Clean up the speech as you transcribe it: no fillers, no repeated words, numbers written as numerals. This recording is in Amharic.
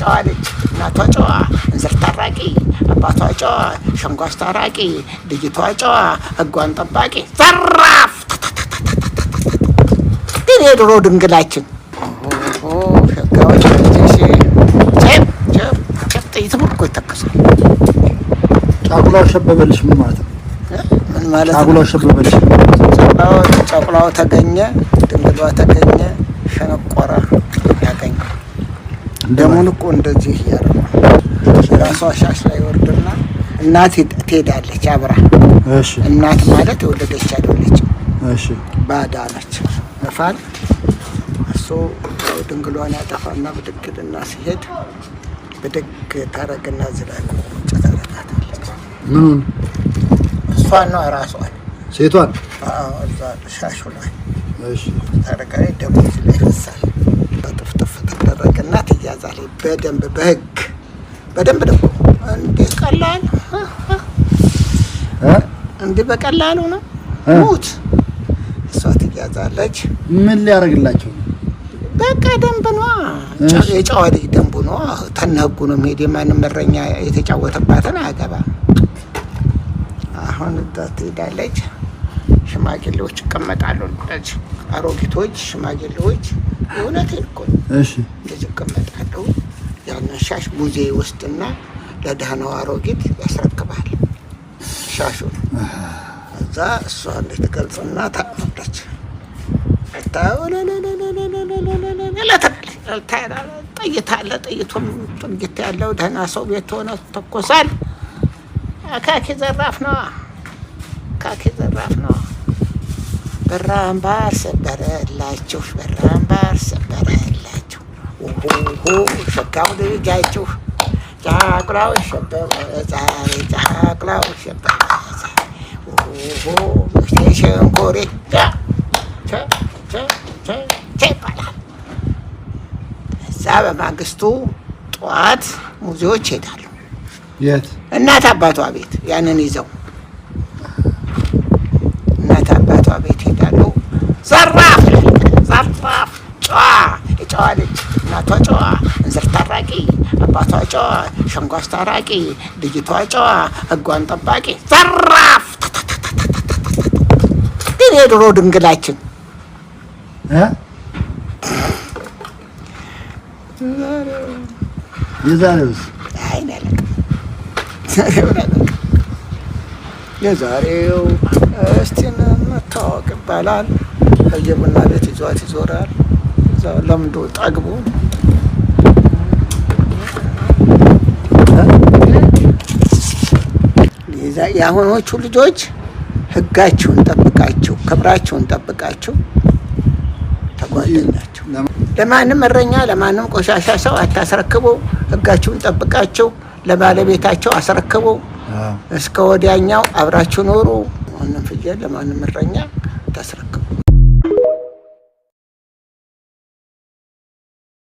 የጨዋ ልጅ እናቷ ጨዋ እንዝር ታራቂ አባቷ ጨዋ ሸንጎ አስታራቂ ልጅቷ ጨዋ ሕጓን ጠባቂ ዘራፍ ግን የድሮ ድንግላችን ሸጋዎች ጥይትም እኮ ይተከሳል። ጫጉላው ሸበበልሽ ምን ማለት ነው? ምን ማለት ነው? ጫጉላው ሸበበልሽ ጫጉላው ተገኘ ድንግሏ ተገኘ ሸነቆረ ያገኘ ደሙን እኮ እንደዚህ እያለ ነው። ራሷ ሻሽ ላይ ወርድና እናት ትሄዳለች አብራ። እሺ እናት ማለት የወለደች አይደለችም። እሺ ባዳ ነች። ነፋል እሱ ድንግሏን ያጠፋና ብድግልና ሲሄድ ብድግ ታረግና ዝላይ ቁጭ ታረጋታለች። ምኑን? እሷን ነው ራሷን ሴቷን? አዎ እዛ ሻሹ ላይ እሺ ታረጋይ ደሙ ላይ ይፈሳል። ጥፍጥፍ ተደረገና ትያዛለች በደንብ በህግ በደንብ ደግሞ እንዴ ቀላል እንዴ በቀላሉ ነው ሞት እሷ ትያዛለች። ምን ሊያደርግላቸው? በቃ ደንብ ነው የጨዋ ልጅ ደንቡ ነው። ተነህጉ ነው ሄድ የማንም እረኛ የተጫወተባትን አገባ። አሁን እዛ ትሄዳለች። ሽማግሌዎች ይቀመጣሉ። እንደዚህ አሮጊቶች ሽማግሌዎች እውነቴን እኮ እሺ እንደዚህ ይቀመጣሉ። ያንን ሻሽ ሙዜ ውስጥና ለደህናው አሮጊት ያስረክባል ሻሹን። እዛ እሷ እንድትገልጽና ታፈለች ጥይት አለ። ጥይቱም ጥንጊት ያለው ደህና ሰው ቤት ሆነ ተኮሳል። ካኪ ዘራፍ ነው ካኪ ዘራፍ ነው። በራምባር ሰበረላችሁ በራምባር ሰበረላችሁ ሸጋው ልጃችሁ ጫቅላው ሸበረ ዛሬ ጫቅላው ሸበረ ሸንኮሬ ይባላል። እዛ በማግስቱ ጠዋት ሙዚዎች ይሄዳሉ። የት? እናት አባቷ ቤት ያንን ይዘው እናት አባቷ ቤት ይሄዳሉ። ዘራፍ ዘራፍ ጨዋ የጨዋ ልጅ እናቷ ጨዋ እንዝር ታራቂ አባቷ ጨዋ ሸንጎ አስታራቂ ልጅቷ ጨዋ ሕጓን ጠባቂ ዘራፍ ግን የድሮ ድንግላችን የዛሬውስ? አይ ነለቅ የዛሬው እስቲ መታወቅ ይባላል። ከየቡና ቤት ይዟት ይዞራል። እዛው ለምዶ ጠግቦ የአሁኖቹ ልጆች ሕጋችሁን ጠብቃችሁ ክብራችሁን ጠብቃችሁ ተጓደኛችሁ ለማንም እረኛ ለማንም ቆሻሻ ሰው አታስረክቡ። ሕጋችሁን ጠብቃችሁ ለባለቤታቸው አስረክቡ። እስከ ወዲያኛው አብራችሁ ኖሩ። ማንም ፍየል ለማንም እረኛ አታስረክቡ።